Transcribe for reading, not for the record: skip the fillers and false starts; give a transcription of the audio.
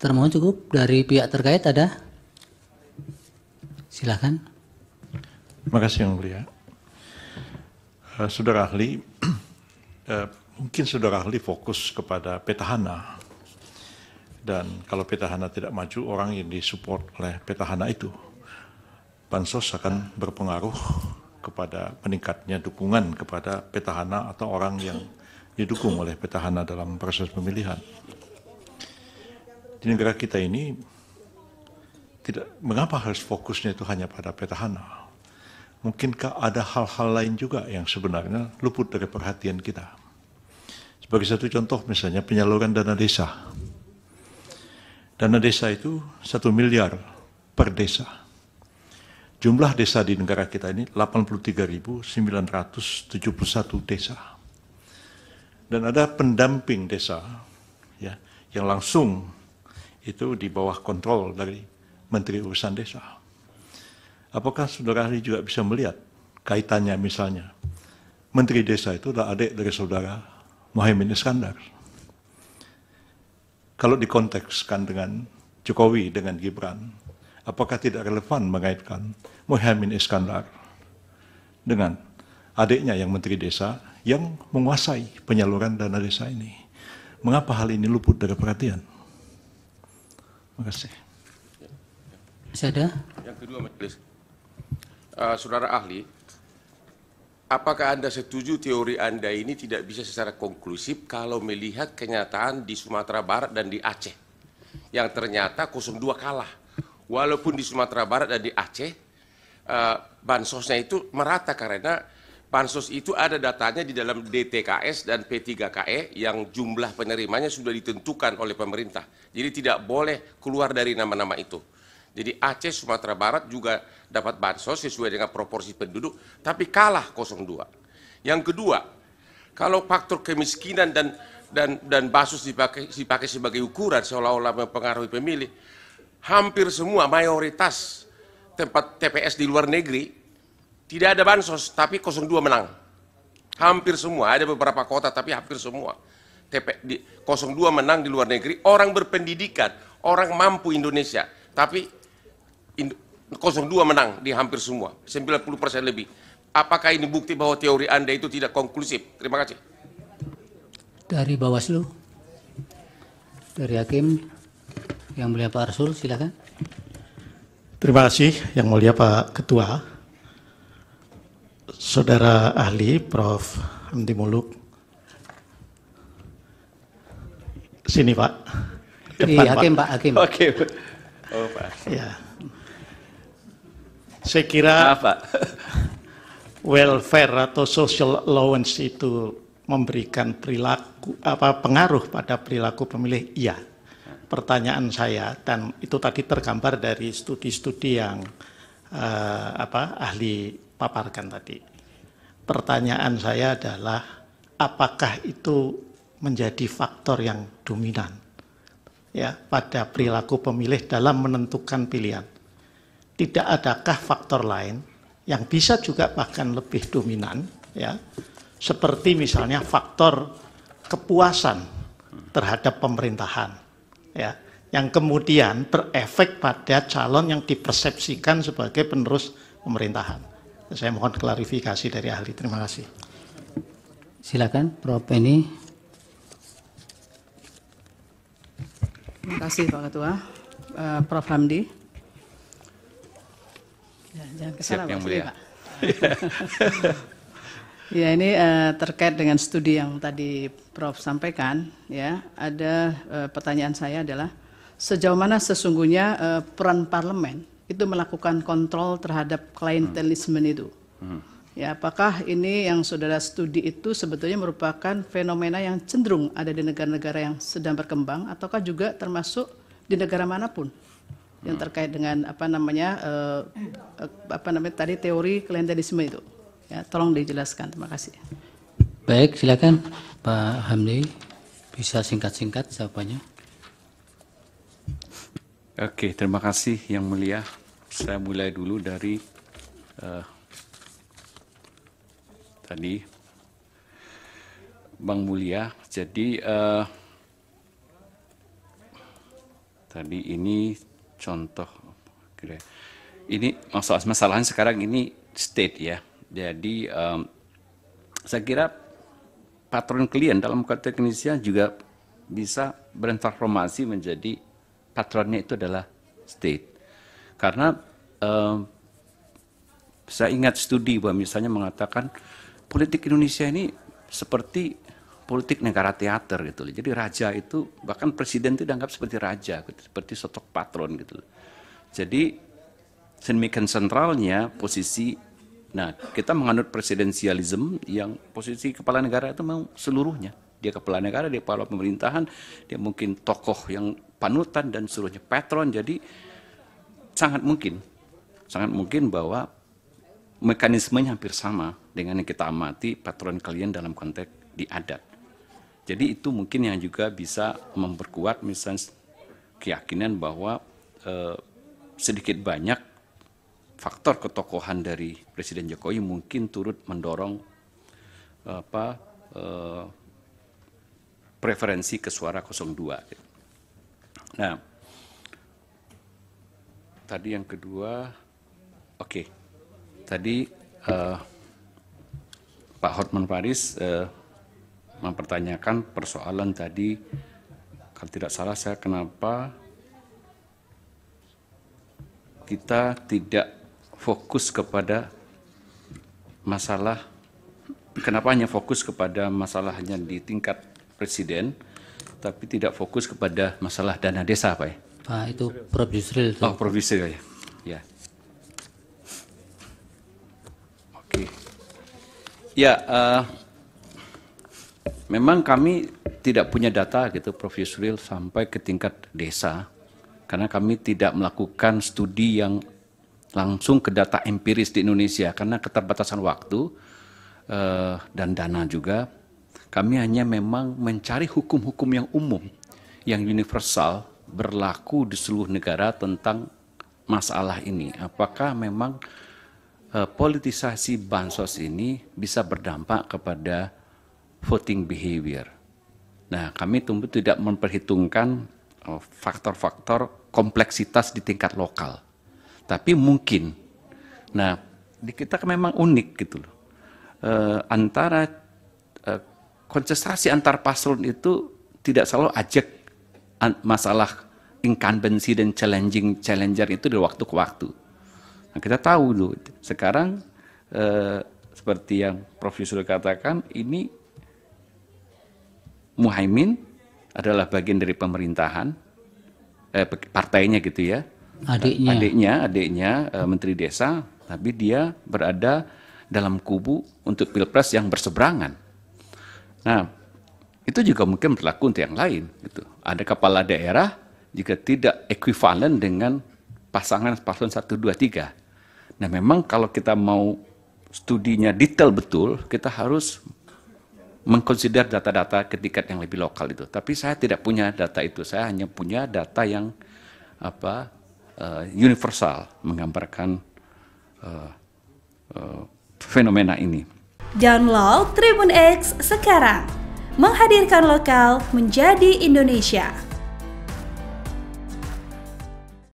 Termohon cukup. Dari pihak terkait ada? Silakan. Terima kasih Yang Mulia. Saudara ahli, mungkin saudara ahli fokus kepada petahana. Dan kalau petahana tidak maju, orang yang disupport oleh petahana itu, bansos akan berpengaruh kepada meningkatnya dukungan kepada petahana atau orang yang didukung oleh petahana dalam proses pemilihan. Di negara kita ini, mengapa harus fokusnya itu hanya pada petahana? Mungkinkah ada hal-hal lain juga yang sebenarnya luput dari perhatian kita? Sebagai satu contoh misalnya penyaluran dana desa. Dana desa itu 1 miliar per desa. Jumlah desa di negara kita ini 83.971 desa. Dan ada pendamping desa ya, yang langsung itu di bawah kontrol dari Menteri Urusan Desa. Apakah saudara ahli juga bisa melihat kaitannya misalnya Menteri Desa itu adalah adik dari saudara Muhaimin Iskandar. Kalau dikontekskan dengan Jokowi dengan Gibran, apakah tidak relevan mengaitkan Muhaimin Iskandar dengan adiknya yang Menteri Desa yang menguasai penyaluran dana desa ini? Mengapa hal ini luput dari perhatian? Terima kasih. Masih ada? Yang kedua, Majelis. Saudara ahli, apakah Anda setuju teori Anda ini tidak bisa secara konklusif kalau melihat kenyataan di Sumatera Barat dan di Aceh? Yang ternyata 02 kalah. Walaupun di Sumatera Barat dan di Aceh, bansosnya itu merata karena bansos itu ada datanya di dalam DTKS dan P3KE yang jumlah penerimanya sudah ditentukan oleh pemerintah. Jadi tidak boleh keluar dari nama-nama itu. Jadi Aceh, Sumatera Barat juga dapat bansos sesuai dengan proporsi penduduk, tapi kalah 02. Yang kedua, kalau faktor kemiskinan dan bansos dipakai sebagai ukuran seolah-olah mempengaruhi pemilih, hampir semua mayoritas tempat TPS di luar negeri tidak ada bansos, tapi 02 menang. Hampir semua, ada beberapa kota tapi hampir semua. 02 menang di luar negeri, orang berpendidikan, orang mampu Indonesia, tapi 02 menang di hampir semua, 90% lebih. Apakah ini bukti bahwa teori Anda itu tidak konklusif? Terima kasih. Dari Bawaslu, dari Hakim, Yang Mulia Pak Arsul, silakan. Terima kasih Yang Mulia Pak Ketua. Saudara ahli Prof. Hamdi Muluk. Sini Pak. Depan, Hakim Pak, Hakim. Oke. Oh Pak. Ya. Saya kira Pak. welfare atau social allowance itu memberikan pengaruh pada perilaku pemilih. Iya. Pertanyaan saya, dan itu tadi tergambar dari studi-studi yang ahli paparkan tadi. Pertanyaan saya adalah apakah itu menjadi faktor yang dominan ya pada perilaku pemilih dalam menentukan pilihan? Tidak adakah faktor lain yang bisa juga bahkan lebih dominan ya, seperti misalnya faktor kepuasan terhadap pemerintahan ya, yang kemudian berefek pada calon yang dipersepsikan sebagai penerus pemerintahan? Saya mohon klarifikasi dari ahli. Terima kasih. Silakan, Prof. Penny. Terima kasih Pak Ketua. Prof. Hamdi. Ya, jangan kesana Pak. Pak. Ya, ini terkait dengan studi yang tadi Prof. sampaikan. Ya, ada pertanyaan saya adalah sejauh mana sesungguhnya peran parlemen itu melakukan kontrol terhadap klientelisme itu. Ya, apakah ini yang saudara studi itu sebetulnya merupakan fenomena yang cenderung ada di negara-negara yang sedang berkembang, ataukah juga termasuk di negara manapun yang terkait dengan tadi teori klientelisme itu? Ya, tolong dijelaskan. Terima kasih. Baik, silakan Pak Hamdi, bisa singkat-singkat jawabannya. Oke, terima kasih Yang Mulia. Saya mulai dulu dari tadi Bang Mulia. Jadi Tadi ini contoh, ini masalahnya sekarang ini state ya. Jadi saya kira patron klien dalam konteks Indonesia juga bisa bertransformasi menjadi patronnya itu adalah state. Karena saya ingat studi bahwa misalnya mengatakan politik Indonesia ini seperti politik negara teater gitu. Jadi raja itu, bahkan presiden itu dianggap seperti raja, seperti sosok patron gitu. Jadi sedemikian sentralnya posisi, nah kita menganut presidensialism yang posisi kepala negara itu mau seluruhnya. Dia kepala negara, dia kepala pemerintahan, dia mungkin tokoh yang panutan dan seluruhnya patron. Jadi sangat mungkin bahwa mekanismenya hampir sama dengan yang kita amati patron kalian dalam konteks di adat. Jadi itu mungkin yang juga bisa memperkuat misalnya keyakinan bahwa sedikit banyak faktor ketokohan dari Presiden Jokowi mungkin turut mendorong preferensi ke suara 02. Nah, tadi yang kedua, oke. Tadi Pak Hotman Paris mempertanyakan persoalan tadi, kalau tidak salah saya kenapa kita tidak fokus kepada masalah, kenapa hanya fokus kepada masalahnya di tingkat presiden, tapi tidak fokus kepada masalah dana desa, Pak ya? Pak, itu Prof. Yusril. Oh, Prof. Yusril ya. Ya. Oke. Ya, memang kami tidak punya data gitu, Prof. Yusril, sampai ke tingkat desa, karena kami tidak melakukan studi yang langsung ke data empiris di Indonesia, karena keterbatasan waktu dan dana juga. Kami hanya memang mencari hukum-hukum yang umum, yang universal, berlaku di seluruh negara tentang masalah ini. Apakah memang politisasi bansos ini bisa berdampak kepada voting behavior. Nah, kami tentu tidak memperhitungkan faktor-faktor kompleksitas di tingkat lokal. Tapi mungkin, nah di kita kan memang unik gitu loh. Antara kontestasi antar paslon itu tidak selalu ajak masalah incumbency dan challenger itu dari waktu ke waktu. Nah, kita tahu loh, sekarang seperti yang Prof. Yusril katakan, ini Muhaimin adalah bagian dari pemerintahan, partainya gitu ya. Adiknya Menteri Desa, tapi dia berada dalam kubu untuk pilpres yang berseberangan. Nah, itu juga mungkin berlaku untuk yang lain. Gitu. Ada kepala daerah jika tidak ekuivalen dengan pasangan paslon 1, 2, 3. Nah, memang kalau kita mau studinya detail betul, kita harus mengkonsider data-data ke tingkat yang lebih lokal itu. Tapi saya tidak punya data itu. Saya hanya punya data yang universal, menggambarkan fenomena ini. Download Tribun X sekarang, menghadirkan lokal menjadi Indonesia.